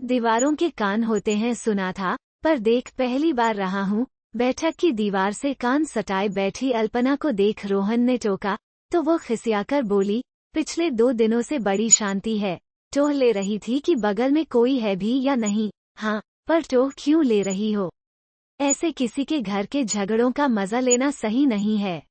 दीवारों के कान होते हैं सुना था, पर देख पहली बार रहा हूँ। बैठक की दीवार से कान सटाए बैठी अल्पना को देख रोहन ने टोका, तो वो खिसियाकर बोली, पिछले 2 दिनों से बड़ी शांति है। टोह ले रही थी कि बगल में कोई है भी या नहीं। हाँ, पर टोह क्यों ले रही हो? ऐसे किसी के घर के झगड़ों का मजा लेना सही नहीं है।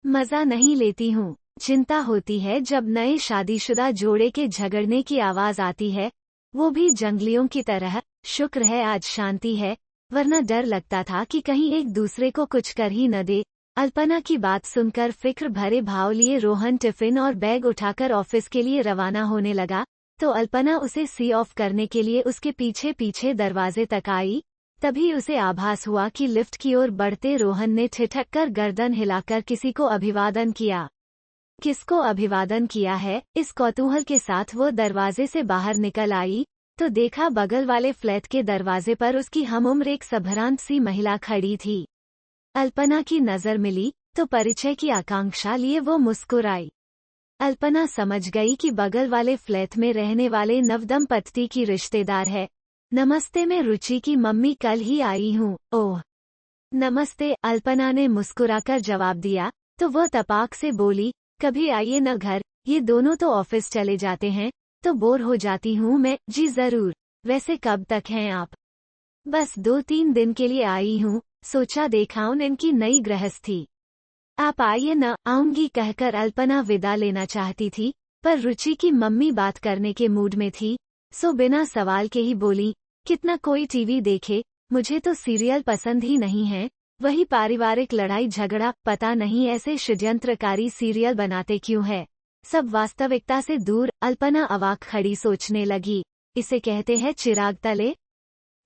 मजा नहीं लेती हूँ, चिंता होती है जब नए शादीशुदा जोड़े के झगड़ने की आवाज आती है, वो भी जंगलियों की तरह। शुक्र है आज शांति है, वरना डर लगता था कि कहीं एक दूसरे को कुछ कर ही न दे। अल्पना की बात सुनकर फिक्र भरे भाव लिए रोहन टिफिन और बैग उठाकर ऑफिस के लिए रवाना होने लगा, तो अल्पना उसे सी ऑफ करने के लिए उसके पीछे पीछे दरवाजे तक आई। तभी उसे आभास हुआ कि लिफ्ट की ओर बढ़ते रोहन ने ठिठक कर गर्दन हिलाकर किसी को अभिवादन किया। किसको अभिवादन किया है, इस कौतूहल के साथ वो दरवाजे से बाहर निकल आई, तो देखा बगल वाले फ्लैट के दरवाजे पर उसकी हमउम्र एक सभ्रांत सी महिला खड़ी थी। अल्पना की नजर मिली, तो परिचय की आकांक्षा लिए वो मुस्कुराई। अल्पना समझ गई कि बगल वाले फ्लैट में रहने वाले नवदंपति की रिश्तेदार है। नमस्ते, मैं रुचि की मम्मी कल ही आई हूँ। ओह नमस्ते, अल्पना ने मुस्कुराकर जवाब दिया, तो वह तपाक से बोली, कभी आइए न घर, ये दोनों तो ऑफिस चले जाते हैं, तो बोर हो जाती हूँ मैं। जी जरूर, वैसे कब तक हैं आप? बस 2-3 दिन के लिए आई हूँ, सोचा देखाऊं इनकी नई गृहस्थी। आप आइए न। आऊंगी कहकर अल्पना विदा लेना चाहती थी, पर रुचि की मम्मी बात करने के मूड में थी, सो बिना सवाल के ही बोली, कितना कोई टीवी देखे, मुझे तो सीरियल पसंद ही नहीं है। वही पारिवारिक लड़ाई झगड़ा, पता नहीं ऐसे षड्यंत्रकारी सीरियल बनाते क्यों है, सब वास्तविकता से दूर। अल्पना अवाक खड़ी सोचने लगी, इसे कहते हैं चिराग तले।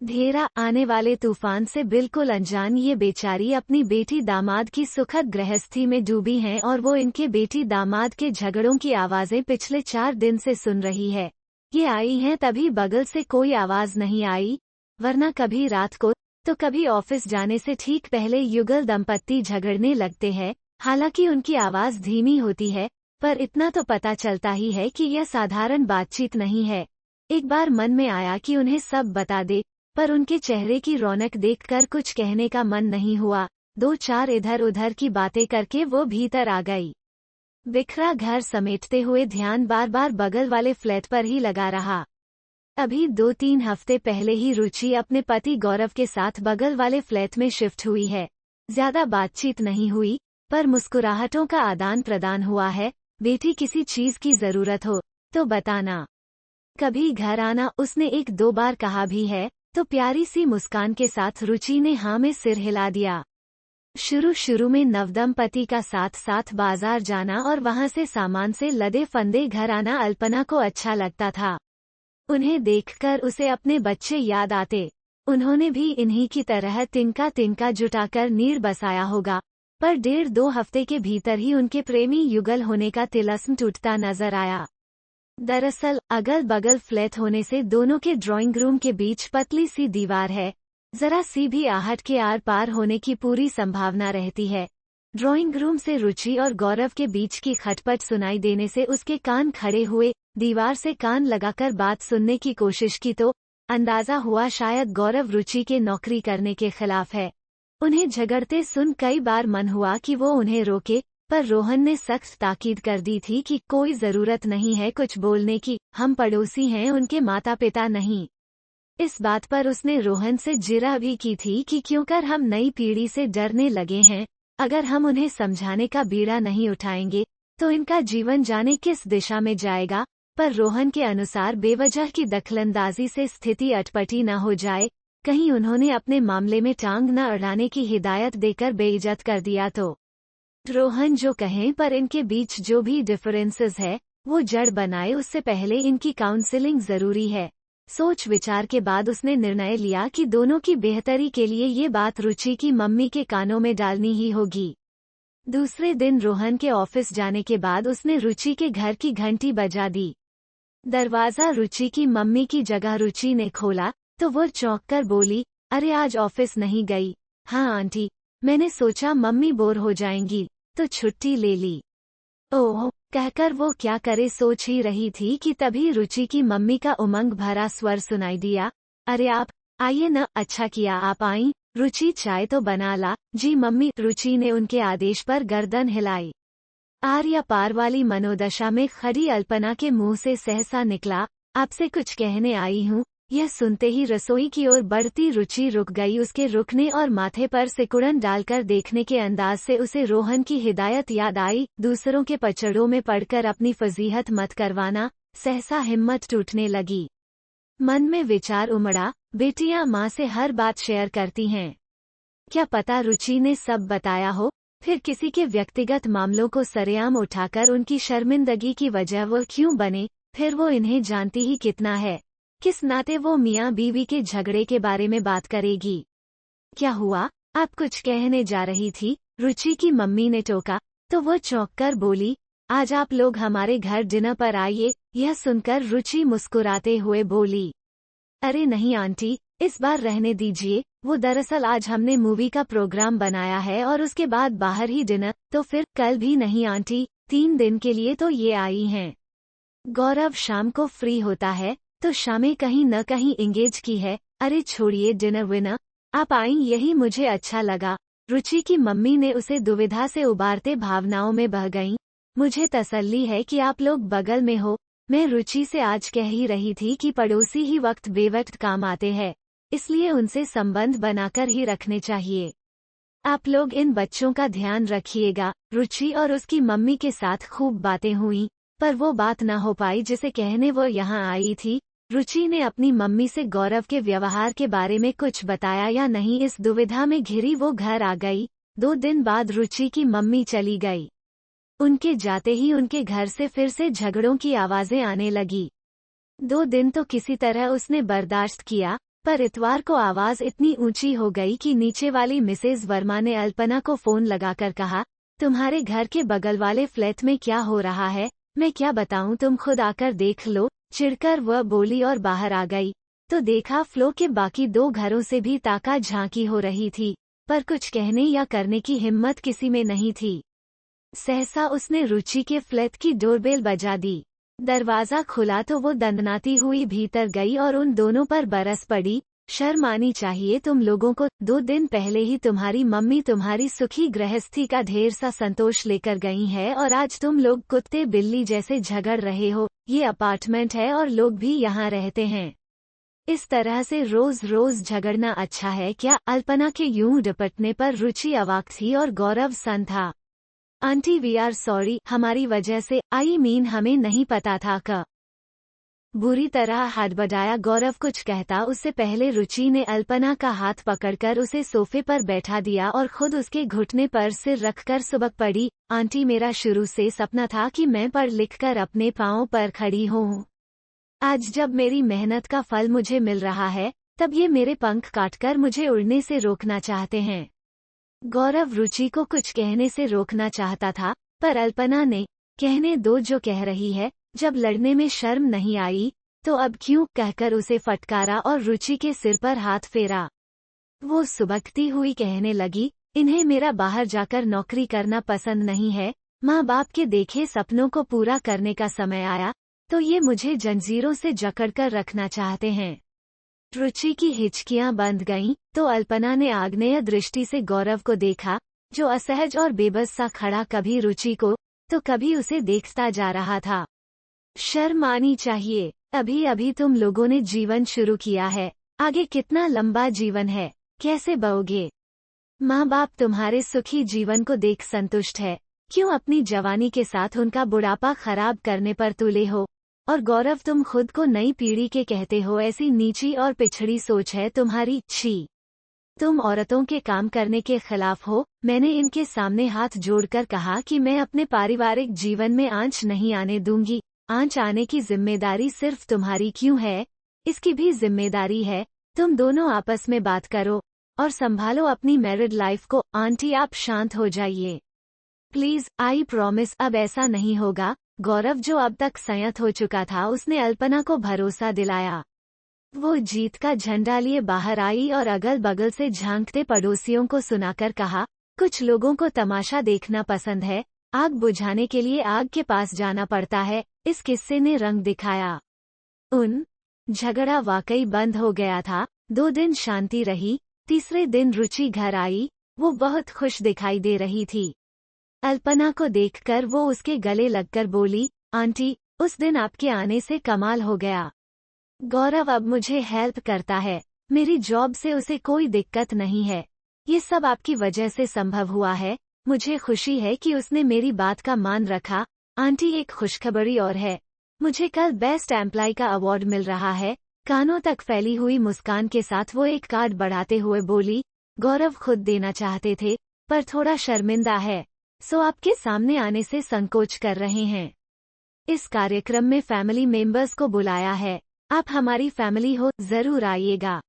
धेरा आने वाले तूफान से बिल्कुल अनजान ये बेचारी अपनी बेटी दामाद की सुखद गृहस्थी में डूबी हैं और वो इनके बेटी दामाद के झगड़ों की आवाजें पिछले 4 दिन से सुन रही है। ये आई हैं तभी बगल से कोई आवाज नहीं आई, वरना कभी रात को तो कभी ऑफिस जाने से ठीक पहले युगल दंपत्ति झगड़ने लगते हैं। हालांकि उनकी आवाज धीमी होती है, पर इतना तो पता चलता ही है कि यह साधारण बातचीत नहीं है। एक बार मन में आया कि उन्हें सब बता दे, पर उनके चेहरे की रौनक देखकर कुछ कहने का मन नहीं हुआ। 2-4 इधर उधर की बातें करके वो भीतर आ गई। बिखरा घर समेटते हुए ध्यान बार बार बगल वाले फ्लैट पर ही लगा रहा। अभी 2-3 हफ्ते पहले ही रुचि अपने पति गौरव के साथ बगल वाले फ्लैट में शिफ्ट हुई है। ज्यादा बातचीत नहीं हुई, पर मुस्कुराहटों का आदान प्रदान हुआ है। बेटी किसी चीज की जरूरत हो तो बताना, कभी घर आना, उसने 1-2 बार कहा भी है, तो प्यारी सी मुस्कान के साथ रुचि ने हाँ में सिर हिला दिया। शुरू में नवदंपति का साथ साथ बाजार जाना और वहां से सामान से लदे फंदे घर आना अल्पना को अच्छा लगता था। उन्हें देखकर उसे अपने बच्चे याद आते। उन्होंने भी इन्हीं की तरह तिनका तिनका जुटाकर नीड़ बसाया होगा, पर 1.5-2 हफ्ते के भीतर ही उनके प्रेमी युगल होने का तिलस्म टूटता नजर आया। दरअसल अगल बगल फ्लैट होने से दोनों के ड्राइंग रूम के बीच पतली सी दीवार है, जरा सी भी आहट के आर पार होने की पूरी संभावना रहती है। ड्राइंग रूम से रुचि और गौरव के बीच की खटपट सुनाई देने से उसके कान खड़े हुए। दीवार से कान लगाकर बात सुनने की कोशिश की तो अंदाजा हुआ शायद गौरव रुचि के नौकरी करने के खिलाफ है। उन्हें झगड़ते सुन कई बार मन हुआ कि वो उन्हें रोके, पर रोहन ने सख्त ताकीद कर दी थी कि कोई जरूरत नहीं है कुछ बोलने की, हम पड़ोसी हैं, उनके माता पिता नहीं। इस बात पर उसने रोहन से जिरा भी की थी कि क्योंकर हम नई पीढ़ी से डरने लगे हैं, अगर हम उन्हें समझाने का बीड़ा नहीं उठाएंगे तो इनका जीवन जाने किस दिशा में जाएगा। पर रोहन के अनुसार बेवजह की दखलंदाजी से स्थिति अटपटी न हो जाए, कहीं उन्होंने अपने मामले में टांग न अड़ाने की हिदायत देकर बेइज्जत कर दिया तो। रोहन जो कहें, पर इनके बीच जो भी डिफरेंसेस है वो जड़ बनाए उससे पहले इनकी काउंसलिंग जरूरी है। सोच विचार के बाद उसने निर्णय लिया कि दोनों की बेहतरी के लिए ये बात रुचि की मम्मी के कानों में डालनी ही होगी। दूसरे दिन रोहन के ऑफिस जाने के बाद उसने रुचि के घर की घंटी बजा दी। दरवाजा रुचि की मम्मी की जगह रुचि ने खोला, तो वो चौंक कर बोली, अरे आज ऑफिस नहीं गई? हाँ आंटी, मैंने सोचा मम्मी बोर हो जाएंगी तो छुट्टी ले ली। ओह, कहकर वो क्या करे सोच ही रही थी कि तभी रुचि की मम्मी का उमंग भरा स्वर सुनाई दिया। अरे आप आइए न, अच्छा किया आप आई। रुचि चाय तो बना ला। जी मम्मी। रुचि ने उनके आदेश पर गर्दन हिलाई। आर या पार वाली मनोदशा में खड़ी अल्पना के मुंह से सहसा निकला, आपसे कुछ कहने आई हूँ। यह सुनते ही रसोई की ओर बढ़ती रुचि रुक गई। उसके रुकने और माथे पर सिकुड़न डालकर देखने के अंदाज से उसे रोहन की हिदायत याद आई, दूसरों के पचड़ों में पड़कर अपनी फजीहत मत करवाना। सहसा हिम्मत टूटने लगी। मन में विचार उमड़ा, बेटियां माँ से हर बात शेयर करती हैं। क्या पता रुचि ने सब बताया हो, फिर किसी के व्यक्तिगत मामलों को सरेआम उठाकर उनकी शर्मिंदगी की वजह वो क्यों बने। फिर वो इन्हें जानती ही कितना है, किस नाते वो मियाँ बीवी के झगड़े के बारे में बात करेगी। क्या हुआ, आप कुछ कहने जा रही थी, रुचि की मम्मी ने टोका, तो वो चौंक कर बोली, आज आप लोग हमारे घर डिनर पर आइए। यह सुनकर रुचि मुस्कुराते हुए बोली, अरे नहीं आंटी, इस बार रहने दीजिए। वो दरअसल आज हमने मूवी का प्रोग्राम बनाया है और उसके बाद बाहर ही डिनर। तो फिर कल भी नहीं आंटी, 3 दिन के लिए तो ये आई हैं। गौरव शाम को फ्री होता है, तो शामें कहीं न कहीं इंगेज की है। अरे छोड़िए डिनर विनर, आप आई यही मुझे अच्छा लगा। रुचि की मम्मी ने उसे दुविधा से उबारते भावनाओं में बह गईं। मुझे तसल्ली है कि आप लोग बगल में हो। मैं रुचि से आज कह ही रही थी कि पड़ोसी ही वक्त बेवक्त काम आते हैं, इसलिए उनसे संबंध बनाकर ही रखने चाहिए। आप लोग इन बच्चों का ध्यान रखिएगा। रुचि और उसकी मम्मी के साथ खूब बातें हुईं, पर वो बात न हो पाई जिसे कहने वो यहाँ आई थी। रुचि ने अपनी मम्मी से गौरव के व्यवहार के बारे में कुछ बताया या नहीं, इस दुविधा में घिरी वो घर आ गई। 2 दिन बाद रुचि की मम्मी चली गई। उनके जाते ही उनके घर से फिर से झगड़ों की आवाजें आने लगी। 2 दिन तो किसी तरह उसने बर्दाश्त किया, पर इतवार को आवाज इतनी ऊंची हो गई कि नीचे वाली मिसेज वर्मा ने अल्पना को फोन लगाकर कहा, तुम्हारे घर के बगल वाले फ्लैट में क्या हो रहा है, मैं क्या बताऊं, तुम खुद आकर देख लो। चिढ़कर वह बोली और बाहर आ गई, तो देखा फ्लो के बाकी 2 घरों से भी ताका झांकी हो रही थी, पर कुछ कहने या करने की हिम्मत किसी में नहीं थी। सहसा उसने रुचि के फ्लैट की डोरबेल बजा दी। दरवाजा खुला तो वो दंदनाती हुई भीतर गई और उन दोनों पर बरस पड़ी। शर्म आनी चाहिए तुम लोगों को, 2 दिन पहले ही तुम्हारी मम्मी तुम्हारी सुखी गृहस्थी का ढेर सा संतोष लेकर गई है और आज तुम लोग कुत्ते बिल्ली जैसे झगड़ रहे हो। ये अपार्टमेंट है और लोग भी यहाँ रहते हैं, इस तरह से रोज रोज झगड़ना अच्छा है क्या। अल्पना के यूं डपटने पर रुचि अवाक थी और गौरव सन था। आंटी वी आर सॉरी, हमारी वजह से, आई मीन हमें नहीं पता था का बुरी तरह हड़बड़ाया गौरव कुछ कहता उससे पहले रुचि ने अल्पना का हाथ पकड़कर उसे सोफे पर बैठा दिया और खुद उसके घुटने पर सिर रखकर सुबक पड़ी। आंटी मेरा शुरू से सपना था कि मैं पढ़ लिख कर अपने पांवों पर खड़ी हूँ। आज जब मेरी मेहनत का फल मुझे मिल रहा है, तब ये मेरे पंख काटकर मुझे उड़ने से रोकना चाहते हैं। गौरव रुचि को कुछ कहने से रोकना चाहता था, पर अल्पना ने, कहने दो जो कह रही है, जब लड़ने में शर्म नहीं आई तो अब क्यों, कहकर उसे फटकारा और रुचि के सिर पर हाथ फेरा। वो सुबकती हुई कहने लगी, इन्हें मेरा बाहर जाकर नौकरी करना पसंद नहीं है। माँ बाप के देखे सपनों को पूरा करने का समय आया तो ये मुझे जंजीरों से जकड़कर रखना चाहते हैं। रुचि की हिचकियां बंध गईं, तो अल्पना ने आग्नेय दृष्टि से गौरव को देखा, जो असहज और बेबस सा खड़ा कभी रुचि को तो कभी उसे देखता जा रहा था। शर्म आनी चाहिए, अभी अभी तुम लोगों ने जीवन शुरू किया है, आगे कितना लंबा जीवन है, कैसे बओगे। माँ बाप तुम्हारे सुखी जीवन को देख संतुष्ट है, क्यों अपनी जवानी के साथ उनका बुढ़ापा खराब करने पर तुले हो। और गौरव तुम खुद को नई पीढ़ी के कहते हो, ऐसी नीची और पिछड़ी सोच है तुम्हारी। छी, तुम औरतों के काम करने के खिलाफ हो। मैंने इनके सामने हाथ जोड़कर कहा कि मैं अपने पारिवारिक जीवन में आंच नहीं आने दूंगी। आंच आने की जिम्मेदारी सिर्फ तुम्हारी क्यों है, इसकी भी जिम्मेदारी है। तुम दोनों आपस में बात करो और संभालो अपनी मैरिड लाइफ को। आंटी आप शांत हो जाइए प्लीज, आई प्रॉमिस अब ऐसा नहीं होगा। गौरव जो अब तक संयत हो चुका था, उसने अल्पना को भरोसा दिलाया। वो जीत का झंडा लिए बाहर आई और अगल बगल से झांकते पड़ोसियों को सुनाकर कहा, कुछ लोगों को तमाशा देखना पसंद है, आग बुझाने के लिए आग के पास जाना पड़ता है। इस किस्से ने रंग दिखाया। झगड़ा वाकई बंद हो गया था। 2 दिन शांति रही। तीसरे दिन रुचि घर आई। वो बहुत खुश दिखाई दे रही थी। अल्पना को देखकर वो उसके गले लगकर बोली, आंटी, उस दिन आपके आने से कमाल हो गया। गौरव अब मुझे हेल्प करता है। मेरी जॉब से उसे कोई दिक्कत नहीं है। ये सब आपकी वजह से संभव हुआ है। मुझे खुशी है कि उसने मेरी बात का मान रखा। आंटी, एक खुशखबरी और है। मुझे कल बेस्ट एम्प्लॉय का अवार्ड मिल रहा है। कानों तक फैली हुई मुस्कान के साथ वो एक कार्ड बढ़ाते हुए बोली। गौरव खुद देना चाहते थे, पर थोड़ा शर्मिंदा है, सो आपके सामने आने से संकोच कर रहे हैं। इस कार्यक्रम में फैमिली मेंबर्स को बुलाया है। आप हमारी फैमिली हो, जरूर आइएगा।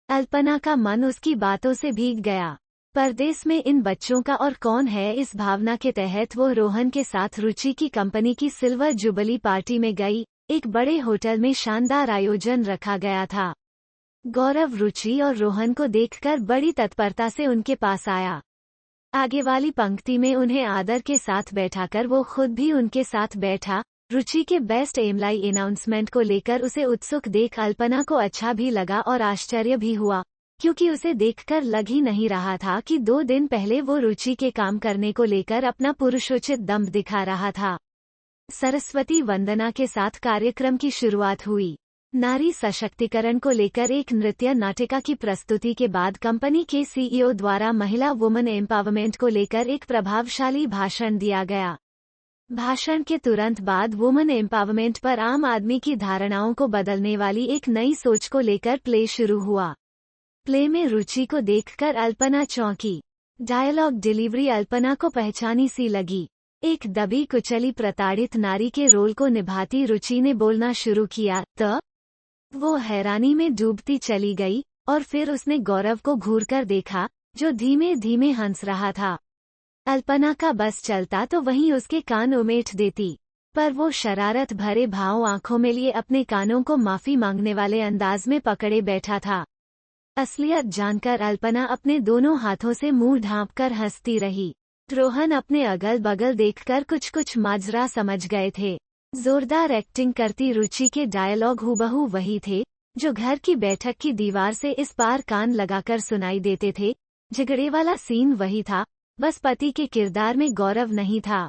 अल्पना का मन उसकी बातों से भीग गया। परदेश में इन बच्चों का और कौन है, इस भावना के तहत वो रोहन के साथ रुचि की कंपनी की सिल्वर जुबली पार्टी में गई। एक बड़े होटल में शानदार आयोजन रखा गया था। गौरव रुचि और रोहन को देखकर बड़ी तत्परता से उनके पास आया। आगे वाली पंक्ति में उन्हें आदर के साथ बैठाकर वो खुद भी उनके साथ बैठा। रुचि के बेस्ट एम्प्लॉय अनाउंसमेंट को लेकर उसे उत्सुक देख अल्पना को अच्छा भी लगा और आश्चर्य भी हुआ, क्योंकि उसे देखकर लग ही नहीं रहा था कि 2 दिन पहले वो रुचि के काम करने को लेकर अपना पुरुषोचित दम दिखा रहा था। सरस्वती वंदना के साथ कार्यक्रम की शुरुआत हुई। नारी सशक्तिकरण को लेकर एक नृत्य नाटिका की प्रस्तुति के बाद कंपनी के सीईओ द्वारा महिला वुमन एम्पावरमेंट को लेकर एक प्रभावशाली भाषण दिया गया। भाषण के तुरंत बाद वुमन एम्पावरमेंट पर आम आदमी की धारणाओं को बदलने वाली एक नई सोच को लेकर प्ले शुरू हुआ। प्ले में रुचि को देखकर अल्पना चौंकी। डायलॉग डिलीवरी अल्पना को पहचानी सी लगी। एक दबी कुचली प्रताड़ित नारी के रोल को निभाती रुचि ने बोलना शुरू किया, वो हैरानी में डूबती चली गई और फिर उसने गौरव को घूरकर देखा, जो धीमे धीमे हंस रहा था। अल्पना का बस चलता तो वहीं उसके कान उमेट देती, पर वो शरारत भरे भाव आंखों में लिए अपने कानों को माफी मांगने वाले अंदाज में पकड़े बैठा था। असलियत जानकर अल्पना अपने दोनों हाथों से मुंह ढांपकर हंसती रही। रोहन अपने अगल बगल देखकर कुछ कुछ माजरा समझ गए थे। जोरदार एक्टिंग करती रुचि के डायलॉग हूबहू वही थे, जो घर की बैठक की दीवार से इस पार कान लगाकर सुनाई देते थे। झगड़े वाला सीन वही था, बस पति के किरदार में गौरव नहीं था।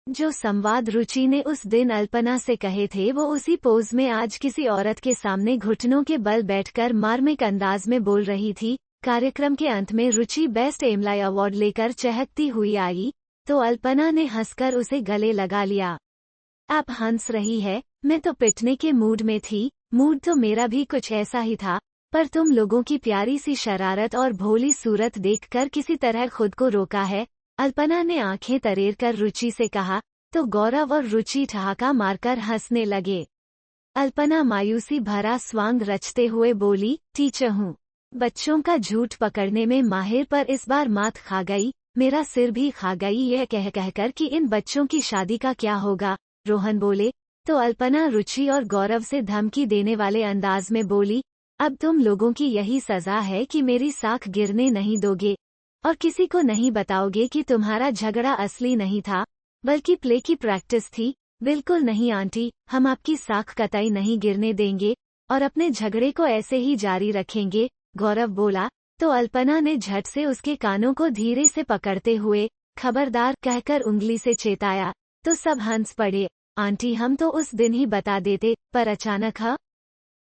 जो संवाद रुचि ने उस दिन अल्पना से कहे थे, वो उसी पोज में आज किसी औरत के सामने घुटनों के बल बैठकर मार्मिक अंदाज में बोल रही थी। कार्यक्रम के अंत में रुचि बेस्ट एम्प्लॉय अवार्ड लेकर चहकती हुई आई, तो अल्पना ने हंसकर उसे गले लगा लिया। आप हंस रही है, मैं तो पिटने के मूड में थी। मूड तो मेरा भी कुछ ऐसा ही था, पर तुम लोगों की प्यारी सी शरारत और भोली सूरत देखकर किसी तरह खुद को रोका है। अल्पना ने आंखें तरेर कर रुचि से कहा, तो गौरव और रुचि ठहाका मारकर हंसने लगे। अल्पना मायूसी भरा स्वांग रचते हुए बोली, टीचर हूँ, बच्चों का झूठ पकड़ने में माहिर, पर इस बार मात खा गई, मेरा सिर भी खा गई यह कह कहकर कि इन बच्चों की शादी का क्या होगा। रोहन बोले, तो अल्पना रुचि और गौरव से धमकी देने वाले अंदाज में बोली, अब तुम लोगों की यही सजा है कि मेरी साख गिरने नहीं दोगे और किसी को नहीं बताओगे कि तुम्हारा झगड़ा असली नहीं था, बल्कि प्ले की प्रैक्टिस थी। बिल्कुल नहीं आंटी, हम आपकी साख कतई नहीं गिरने देंगे और अपने झगड़े को ऐसे ही जारी रखेंगे। गौरव बोला, तो अल्पना ने झट से उसके कानों को धीरे से पकड़ते हुए खबरदार कहकर उंगली से चेताया, तो सब हंस पड़े। आंटी, हम तो उस दिन ही बता देते, पर अचानक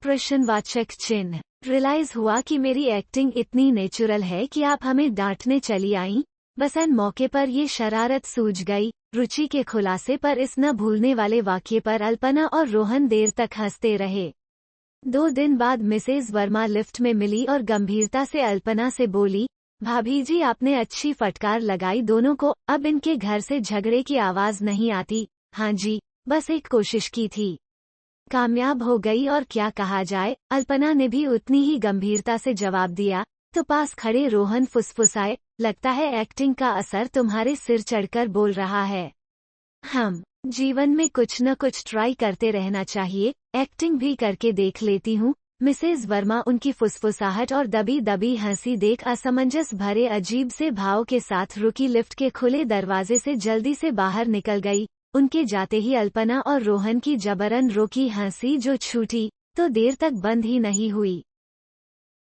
प्रश्नवाचक चिन्ह। रियलाइज हुआ कि मेरी एक्टिंग इतनी नेचुरल है कि आप हमें डांटने चली आईं। बस एन मौके पर ये शरारत सूझ गई। रुचि के खुलासे पर इस न भूलने वाले वाक्य पर अल्पना और रोहन देर तक हंसते रहे। 2 दिन बाद मिसेज वर्मा लिफ्ट में मिली और गंभीरता से अल्पना से बोली, भाभी जी, आपने अच्छी फटकार लगाई दोनों को। अब इनके घर से झगड़े की आवाज नहीं आती। हाँ जी, बस एक कोशिश की थी, कामयाब हो गई और क्या कहा जाए। अल्पना ने भी उतनी ही गंभीरता से जवाब दिया। तो पास खड़े रोहन फुसफुसाए, लगता है एक्टिंग का असर तुम्हारे सिर चढ़कर बोल रहा है। हम जीवन में कुछ न कुछ ट्राई करते रहना चाहिए। एक्टिंग भी करके देख लेती हूँ। मिसेज वर्मा उनकी फुसफुसाहट और दबी दबी हंसी देख असमंजस भरे अजीब से भाव के साथ रुकी, लिफ्ट के खुले दरवाजे से जल्दी से बाहर निकल गई। उनके जाते ही अल्पना और रोहन की जबरन रोकी हंसी जो छूटी तो देर तक बंद ही नहीं हुई।